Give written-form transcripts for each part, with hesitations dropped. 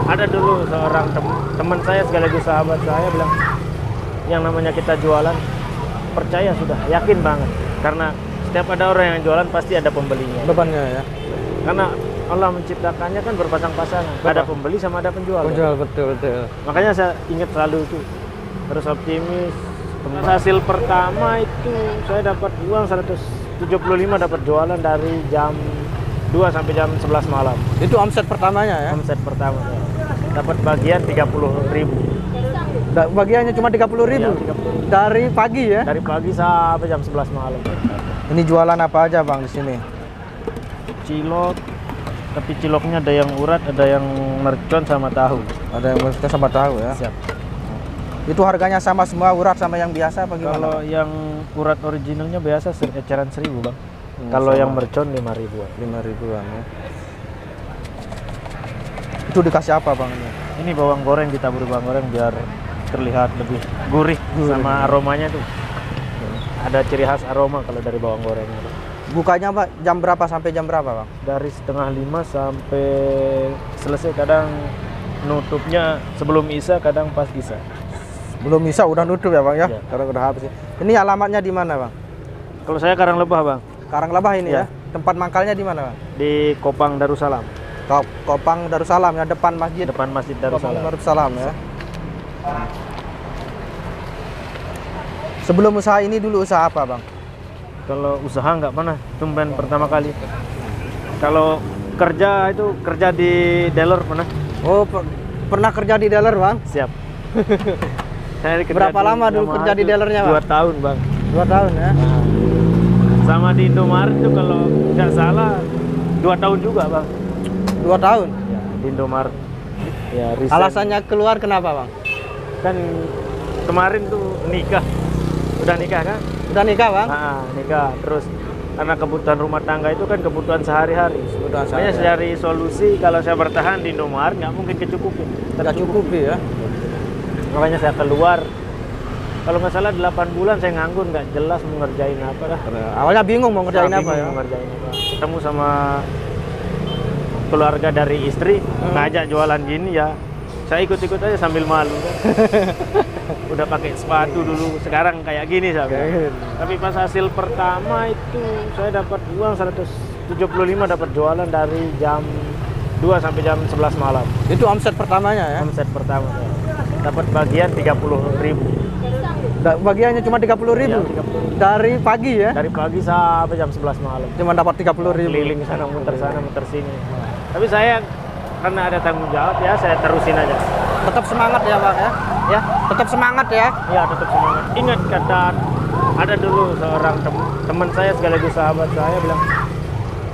ada dulu seorang teman saya sekaligus sahabat saya bilang, yang namanya kita jualan, percaya sudah, yakin banget. Karena setiap ada orang yang jualan pasti ada pembelinya. Depannya ya. Karena Allah menciptakannya kan berpasang-pasangan. Ada pembeli sama ada penjual. Penjual, betul. Makanya saya ingat selalu itu. Terus optimis. Hasil pertama itu saya dapat uang 175 dapat jualan dari jam 2 sampai jam 11 malam. Itu omset pertamanya ya? Omset pertama ya. Dapat bagian 30.000. Bagiannya cuma 30.000? Ya, 30. Dari pagi ya? Dari pagi sampai jam 11 malam. Ini jualan apa aja Bang di sini? Cilok, tapi ciloknya ada yang urat, ada yang mercon sama tahu. Ada yang mercon sama tahu ya? Siap. Itu harganya sama semua, urat sama yang biasa apa gimana? Kalau yang urat originalnya biasa eceran 1.000 Bang. Kalau yang mercon 5.000-an. 5.000-an ya. Itu dikasih apa Bang ini? Ini bawang goreng, ditaburi bawang goreng biar terlihat lebih gurih. Sama aromanya tuh. Ada ciri khas aroma kalau dari bawang goreng. Bukanya Pak jam berapa sampai jam berapa Bang? Dari setengah 5 sampai selesai. Kadang nutupnya sebelum Isya, kadang pas Isya. Belum bisa udah nutup ya Bang ya? Ya. Karena udah habis. Ini alamatnya di mana Bang? Kalau saya Karanglebah Bang. Karanglebah ini Ya. ya? Tempat mangkalnya di mana Bang? Di Kopang Darussalam. Kopang Darussalam ya, depan masjid. Depan Masjid Kopang Darussalam. Darussalam ya. Sebelum usaha ini dulu usaha apa Bang? Kalau usaha nggak pernah, tumben pertama kali. Kalau kerja itu kerja di dealer pernah. Oh, pernah kerja di dealer Bang? Siap. Saya Berapa lama dulu kerja di dealernya Bang? 2 tahun Bang. 2 tahun ya? Nah, sama di Indomaret itu kalau nggak salah 2 tahun juga Bang. 2 tahun? Ya, di Indomaret. Ya, resign. Alasannya keluar kenapa Bang? Kan kemarin tuh nikah. Udah nikah kan? Udah nikah Bang? Nikah. Terus karena kebutuhan rumah tangga itu kan kebutuhan sehari-hari. Makanya saya cari solusi, kalau saya bertahan di Indomaret nggak mungkin kecukupin. Nggak cukupi ya? Makanya saya keluar. Kalau nggak salah 8 bulan saya nganggur, nggak jelas mau ngerjain apa dah. Awalnya bingung mau ngerjain apa ya? Mau ngerjain apa. Ketemu sama keluarga dari istri, ngajak jualan gini ya. Saya ikut-ikut aja sambil malu kan. Udah pakai sepatu dulu, sekarang kayak gini saya. Tapi pas hasil pertama itu saya dapat uang 175 dapat jualan dari jam 2 sampai jam 11 malam. Itu omset pertamanya ya? Omset pertama ya. Dapat bagian 30.000. Bagiannya cuma 30.000? Ya, 30. Dari pagi ya? Dari pagi sampai jam 11 malam. Cuma dapat 30.000? Keliling sana, muter sini. Tapi saya karena ada tanggung jawab ya, saya terusin aja. Tetap semangat ya Bang ya? Ya, tetap semangat ya? Ya tetap semangat. Ingat kata ada dulu seorang teman saya sekaligus sahabat saya bilang,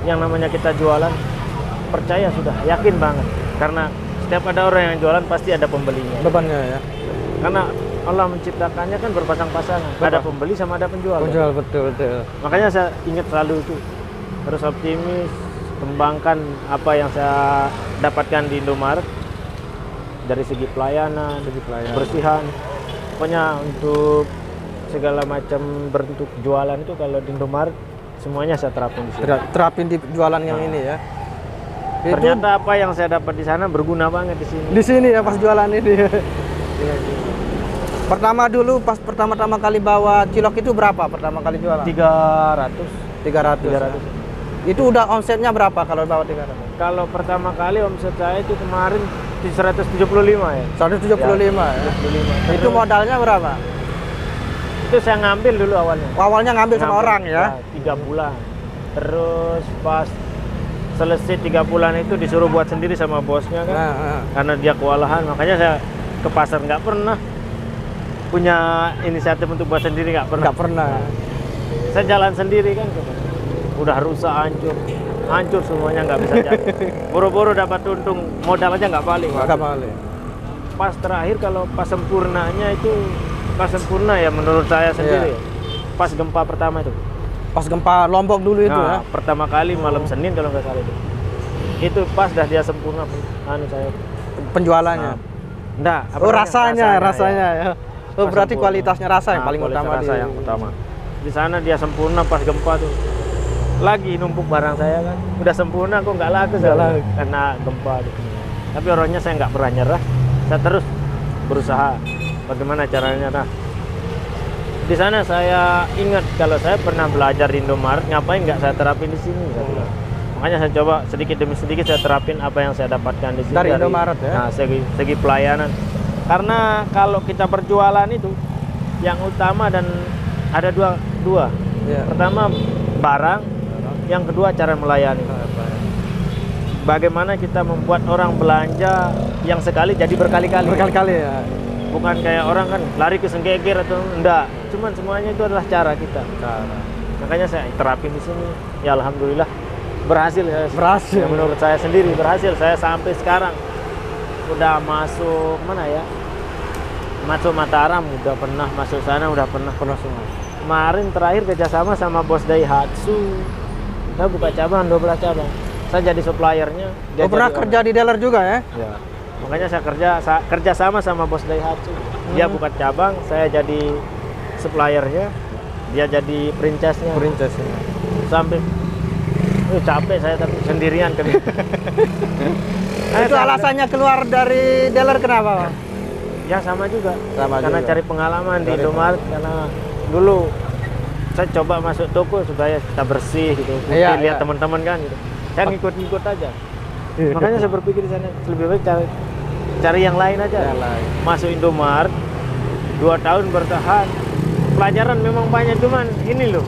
yang namanya kita jualan, percaya sudah, yakin banget. Karena setiap ada orang yang jualan pasti ada pembelinya. Depannya ya? Karena Allah menciptakannya kan berpasang-pasangan. Ada pembeli sama ada penjual. Penjual, betul. Makanya saya ingat selalu itu. Terus optimis, kembangkan apa yang saya dapatkan di Indomaret dari segi pelayanan, kebersihan. Pokoknya untuk segala macam bentuk jualan itu kalau di Indomaret semuanya saya terapin di sini. Terapin di jualan yang ini ya? Ternyata apa yang saya dapat di sana berguna banget di sini. Di sini ya pas jualan ini. Pertama dulu pas pertama kali bawa cilok itu berapa pertama kali jualan? 300. Itu udah omsetnya berapa kalau bawa 300? Kalau pertama kali omset saya itu kemarin 175 ya. 175 ya. 175. Itu modalnya berapa? Itu saya ngambil dulu awalnya. Awalnya ngambil sama orang ya? 3 bulan. Terus pas selesai 3 bulan itu disuruh buat sendiri sama bosnya kan. Karena dia kewalahan, makanya saya ke pasar nggak pernah punya inisiatif untuk buat sendiri, nggak pernah. Nggak pernah. Saya jalan sendiri kan. Udah rusak, hancur semuanya, nggak bisa jalan. Boro-boro dapat untung, modal aja nggak balik. Pas terakhir kalau pas sempurnanya itu, pas sempurna ya menurut saya sendiri. Pas gempa pertama itu. Pas gempa Lombok dulu itu ya? Pertama kali malam Senin kalau nggak salah itu. Itu pas dah dia sempurna saya. Penjualannya? Enggak. Rasanya ya. Oh, berarti sempurna. Kualitasnya rasa yang paling utama. Yang utama. Di sana dia sempurna pas gempa tuh. Lagi numpuk barang saya kan. Udah sempurna kok nggak laku karena gempa gitu. Tapi orangnya saya nggak pernah nyerah. Saya terus berusaha. Bagaimana caranya? Nah, di sana saya ingat kalau saya pernah belajar di Indomaret, ngapain nggak saya terapin di sini? Saya bilang. Makanya saya coba sedikit demi sedikit saya terapin apa yang saya dapatkan di sini Dari Indomaret ya? Nah, segi pelayanan. Karena kalau kita berjualan itu yang utama dan ada dua. Iya. Pertama barang, yang kedua cara melayani. Bagaimana kita membuat orang belanja yang sekali jadi berkali-kali. Berkali-kali ya. Bukan kayak orang kan lari ke senggeger atau enggak. Cuman semuanya itu adalah cara kita. Makanya saya terapin di sini. Ya alhamdulillah berhasil ya. Berhasil. Ya, menurut saya sendiri berhasil. Saya sampai sekarang udah masuk mana ya? Masuk Mataram, udah pernah masuk sana, udah pernah semua. Kemarin terakhir kerjasama sama bos Daihatsu. Saya buka cabang 12 cabang. Saya jadi suppliernya. Dia pernah jadi kerja di dealer juga ya? Ya. Makanya saya kerja sama bos Daihatsu. Dia buka cabang, saya jadi suppliernya. Dia jadi princess-nya. Princess-nya. Sampai capek saya tapi sendirian kan. Itu alasannya keluar dari dealer kenapa, Bang? Ya sama juga. Karena juga. cari pengalaman di Indomaret karena dulu saya coba masuk toko supaya kita bersih gitu. Iya, Lihat iya. teman-teman kan gitu. Saya ngikut-ngikut aja. Makanya saya berpikir di sana lebih baik cari yang lain aja. Yang lain. Masuk Indomaret 2 tahun bertahan. Pelajaran memang banyak cuman ini loh.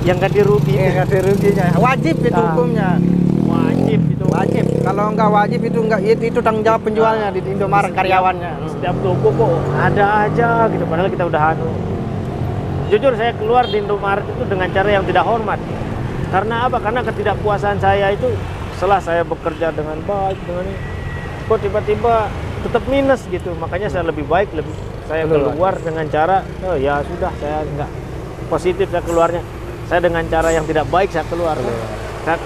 Yang ganti rugi. Nggak ada ruginya. Wajib itu Nah. hukumnya. Wajib itu. Wajib. Kalau nggak wajib itu tanggung jawab penjualnya di Indomaret karyawannya. Setiap toko kok ada aja gitu padahal kita udah jujur saya keluar di Indomaret itu dengan cara yang tidak hormat. Karena apa? Karena ketidakpuasan saya itu setelah saya bekerja dengan baik dengan ini, kok tiba-tiba tetap minus gitu. Makanya saya lebih baik saya keluar dengan cara oh ya sudah saya nggak positif saya keluarnya. Saya dengan cara yang tidak baik saya keluar. Saya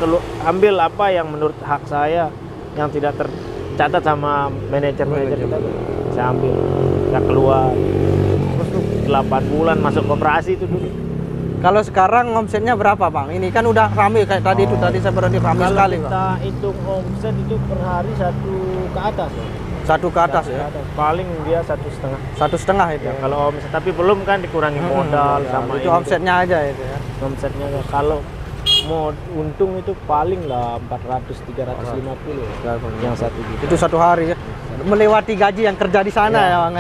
ambil apa yang menurut hak saya yang tidak tercatat sama manajer-manajer kita. Saya ambil, saya keluar. Terus tuh 8 bulan masuk koperasi itu dulu. Kalau sekarang omsetnya berapa, Bang? Ini kan udah rame kayak tadi itu tadi saya berani rame Kalau sekali, kita Bang. hitung omset itu per hari 1 ke atas ya. 1 ke atas ya. Paling dia 1,5. 1,5 itu. Ya, kalau omset tapi belum kan dikurangi modal sama itu omsetnya aja itu ya. Omsetnya kalau mau untung itu paling lah 400-350 yang 1 juta. Itu 1 hari ya. Melewati gaji yang kerja di sana ya, Bang.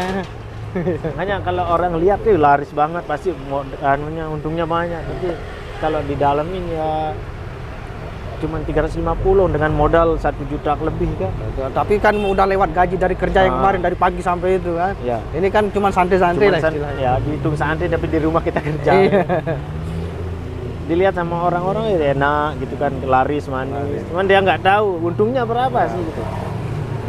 Makanya kalau orang lihat tuh laris banget pasti untungnya banyak. Tapi kalau di dalamin ya cuma 350 dengan modal 1 juta lebih kan. Tapi kan udah lewat gaji dari kerja yang kemarin dari pagi sampai itu kan. Ya. Ini kan cuma santai-santai lah istilahnya. Ya dihitung santai tapi di rumah kita kerja. Iya. Dilihat sama orang-orang ya enak gitu kan, laris manis. Cuman dia nggak tahu untungnya berapa sih gitu.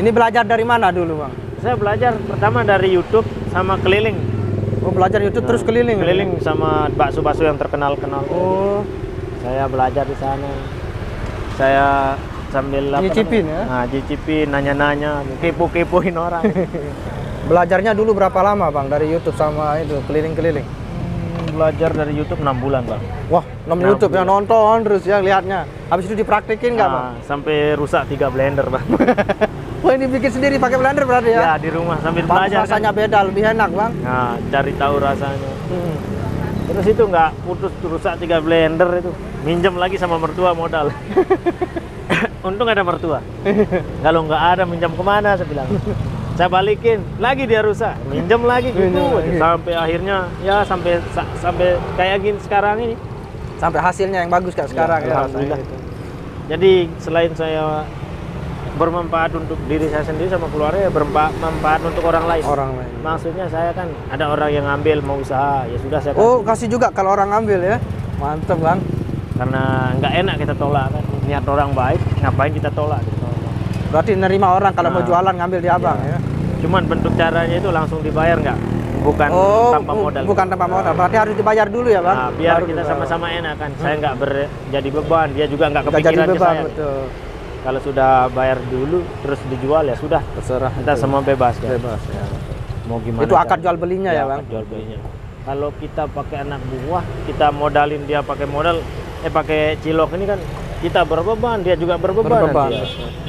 Ini belajar dari mana dulu, Bang? Saya belajar pertama dari YouTube sama keliling. Oh, belajar YouTube terus keliling. Keliling sama bakso-bakso yang terkenal-kenal. Oh, Saya belajar di sana. Saya sambil nyicipin ya? Nah, nyicipin, nanya-nanya, kepo-kepoin orang. belajarnya dulu berapa lama, Bang, dari YouTube sama itu keliling-keliling? Belajar dari YouTube 6 bulan, Bang. Wah, YouTube yang nonton terus ya lihatnya. Habis itu dipraktekin nggak, Bang? Sampai rusak 3 blender, Bang. Wah, ini bikin sendiri pakai blender berarti ya? Ya, di rumah sambil Bagus, belajar. rasanya beda, lebih enak, Bang. Nah, cari tahu rasanya. Terus itu nggak putus rusak 3 blender itu. Minjem lagi sama mertua modal. Untung ada mertua. Kalau nggak ada minjem kemana saya bilang. Saya balikin, lagi dia rusak. Minjem lagi gitu. Sampai akhirnya ya sampai kayak gini sekarang ini. Sampai hasilnya yang bagus kayak sekarang ya. Alhamdulillah. Jadi selain saya bermanfaat untuk diri saya sendiri sama keluarga, ya bermanfaat untuk orang lain. Orang lain. Maksudnya saya kan ada orang yang ngambil mau usaha, ya sudah saya kasih. Oh, kasih juga kalau orang ambil ya. Mantep, Bang. Karena nggak enak kita tolak kan. Niat orang baik, ngapain kita tolak gitu. Berarti nerima orang kalau mau jualan ngambil di Abang ya. Cuman bentuk caranya itu langsung dibayar nggak? Bukan tanpa modal. Bukan tanpa modal. Berarti harus dibayar dulu ya, Bang. Nah, biar Baru kita dibayar. sama-sama enak kan. Saya nggak jadi beban, dia juga nggak Nggak kepikiran jadi ke beban, saya. betul. Kalau sudah bayar dulu terus dijual ya sudah. Terserah. Kita semua bebas kan. Bebas ya. Mau gimana? Itu akad caranya. jual belinya ya, Bang. Akad jual belinya. Kalau kita pakai anak buah, kita modalin dia pakai modal, pakai cilok ini kan kita berbeban, dia juga berbeban, Berbeban.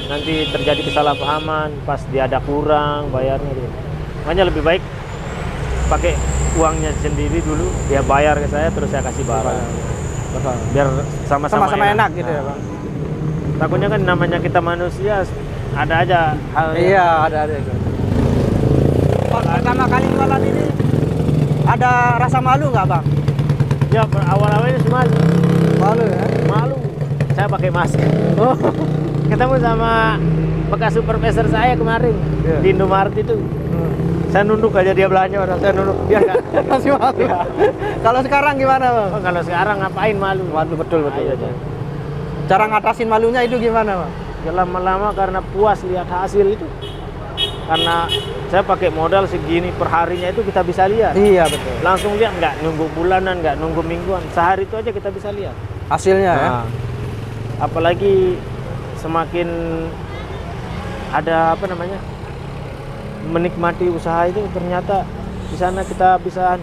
nanti terjadi kesalahpahaman pas dia ada kurang bayarnya gitu. Makanya lebih baik pakai uangnya sendiri dulu, dia bayar ke saya terus saya kasih barang. Biar sama-sama Enak gitu ya, Bang. Takutnya kan namanya kita manusia, ada aja hal Iya, ada itu. Pertama kali jualan ini ada rasa malu nggak, Bang? ya awal-awalnya sih Malu ya. malu. Saya pakai masker. Oh. Ketemu sama bekas supervisor saya kemarin Iya. di Indomaret itu. Saya nunduk aja dia belanja, orang saya nunduk dia nggak. Masih malu. Iya. Kalau sekarang gimana, Bang? Oh, kalau sekarang ngapain malu? Malu betul. Ayo aja. Cara ngatasin malunya itu gimana, Bang? Ya, lama-lama karena puas lihat hasil itu. Karena saya pakai modal segini per harinya itu kita bisa lihat. Iya, betul. Langsung lihat, nggak nunggu bulanan, nggak nunggu mingguan. Sehari itu aja kita bisa lihat. Hasilnya ya. Nah, apalagi semakin ada apa namanya, menikmati usaha itu, ternyata di sana kita bisa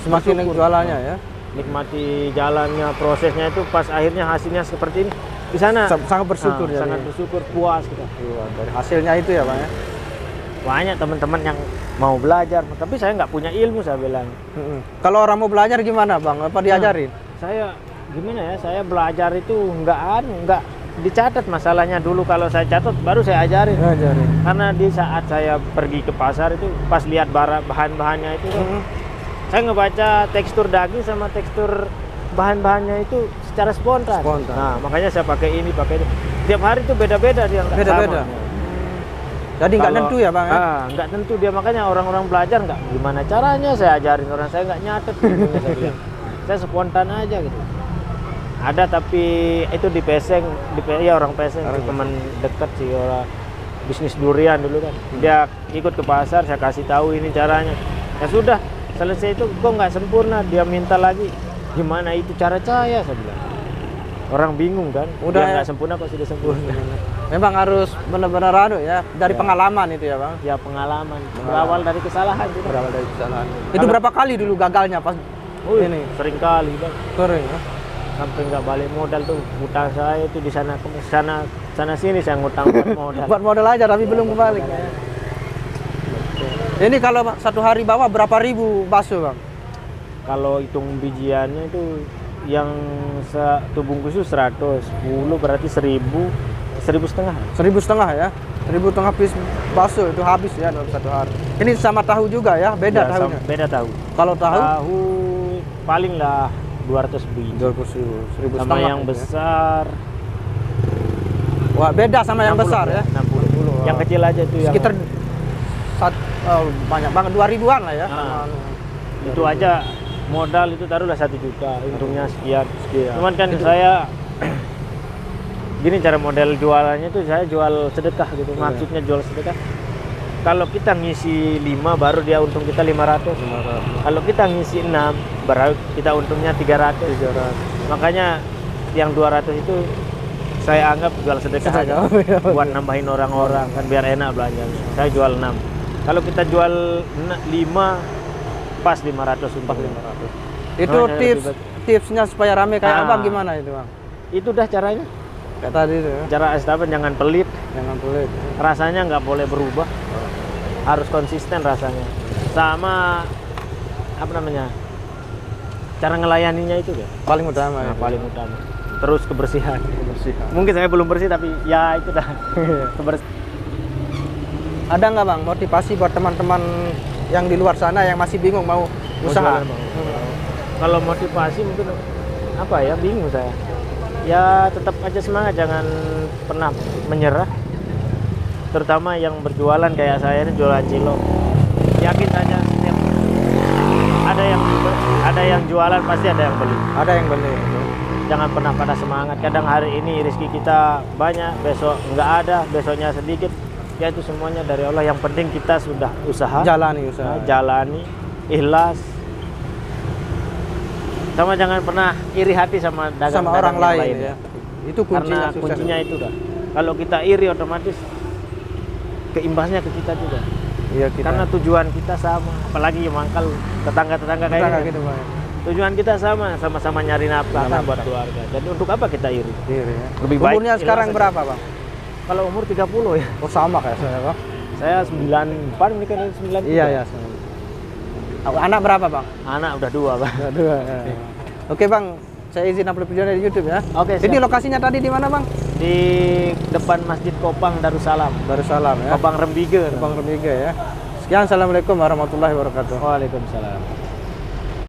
Semakin bersyukur. jualannya ya. Nikmati jalannya, prosesnya itu pas akhirnya hasilnya seperti ini. Di sana Sangat bersyukur ya. sangat bersyukur, puas kita. Iya, dari hasilnya itu ya, Bang ya. Banyak teman-teman yang mau belajar, tapi saya nggak punya ilmu, saya bilang. Kalau orang mau belajar gimana, Bang? Apa diajarin? Saya gimana ya, saya belajar itu nggak dicatat masalahnya dulu. Kalau saya catat baru saya ajarin. Diajarin. Karena di saat saya pergi ke pasar itu pas lihat bahan-bahannya itu saya ngebaca tekstur daging sama tekstur bahan-bahannya itu secara spontan. Nah, makanya saya pakai ini, pakai ini. Tiap hari itu beda-beda dia, nggak Beda-beda. sama. Jadi nggak tentu ya, Bang ya? Nggak tentu dia, makanya orang-orang belajar nggak gimana caranya saya ajarin orang, saya nggak nyatet gitu, saya bilang. Saya spontan aja gitu. Ada tapi itu di Peseng, ya orang Peseng, teman dekat sih, orang bisnis durian dulu kan. Dia ikut ke pasar, saya kasih tahu ini caranya. Ya sudah, selesai itu kok nggak sempurna, dia minta lagi. Gimana itu cara saya bilang. Orang bingung kan, Udah dia ya. nggak sempurna kok sudah sempurna. Memang harus benar-benar ya, dari Ya. pengalaman itu ya, Bang. Ya pengalaman, berawal dari kesalahan juga. Berawal dari kesalahan. Itu berapa kali dulu gagalnya pas ini? Sering kali Bang. Sering ya. Sampai nggak balik modal tuh, utang saya itu di sana sana sini saya ngutang buat modal. Buat modal aja tapi belum kembali. Ini kalau satu hari bawa berapa ribu bakso, Bang? Kalau hitung bijiannya itu yang satu bungkus itu 100, 10 berarti 1000, 1,500. 1,500 ya. 1,500 piece bakso itu habis ya dalam satu hari. Ini sama tahu juga ya, beda Ya, tahunya. beda tahu. Kalau tahu Tahu paling lah 200 biji. 200.000, 1,500 Sama yang ya. besar Wah, beda sama yang 60, besar ya. 60. Yang kecil aja tuh yang Sekitar banyak banget 2.000-an lah ya. Nah, itu aja modal itu taruhlah 1 juta, untungnya sekian. Cuman kan saya gini cara model jualannya itu, saya jual sedekah gitu. Maksudnya jual sedekah. Kalau kita ngisi 5 baru dia untung kita 500. Kalau kita ngisi 6 baru kita untungnya 300. Makanya yang 200 itu saya anggap jual sedekah aja. Buat nambahin orang-orang kan biar enak belanjanya. Saya jual 6. Kalau kita jual 5 pas 500 untung. 500. Itu tipsnya supaya rame kayak Abang gimana itu, Bang? Itu dah caranya. Kayak tadi itu ya. Cara estaban jangan pelit, Jangan pelit. rasanya nggak boleh berubah. Harus konsisten rasanya. Sama apa namanya? Cara ngelayaninya itu ya. Paling utama Nah, ya. paling utama. Terus kebersihan. Kebersihan. Mungkin saya belum bersih tapi ya itu dah. Kebersihan. Ada nggak, Bang, motivasi buat teman-teman yang di luar sana yang masih bingung mau usaha? jualan, Bang. Kalau motivasi mungkin apa ya, bingung saya. Ya tetap aja semangat, jangan pernah menyerah. Terutama yang berjualan kayak saya ini, jualan cilok. Yakin saja setiap ada yang jualan pasti ada yang beli. Ada yang beli. Jangan pernah pada semangat. Kadang hari ini rezeki kita banyak, besok nggak ada, besoknya sedikit. Ya itu semuanya dari Allah. Yang penting kita sudah usaha. Jalani usaha. Jalani, ikhlas. Sama jangan pernah iri hati sama dagang Sama orang lain ya. Itu kuncinya Karena sukses. kuncinya itu dah. Kalau kita iri otomatis keimbasnya ke kita juga. Iya, kita. Karena tujuan kita sama. Apalagi mangkal tetangga-tetangga kayak Tetangga gitu. gitu, Bang. Tujuan kita sama-sama nyari nafkah kan Nafkah. buat keluarga. Jadi untuk apa kita iri? Iri ya. Lebih baik Umurnya sekarang ikhlas berapa bang? Kalau umur 30 ya. Oh sama kayak saya bang. Saya 94, ini kan 93. Iya ya. Anak berapa bang? Anak udah 2, Bang. Dua. Ya. Oke bang, saya izin upload videonya di YouTube ya. Oke, Ini siap. lokasinya tadi di mana bang? Di depan Masjid Kopang Darussalam. Darussalam ya. Kopang Rembige. Bang Remiga ya. Sekian, assalamualaikum warahmatullahi wabarakatuh. Waalaikumsalam.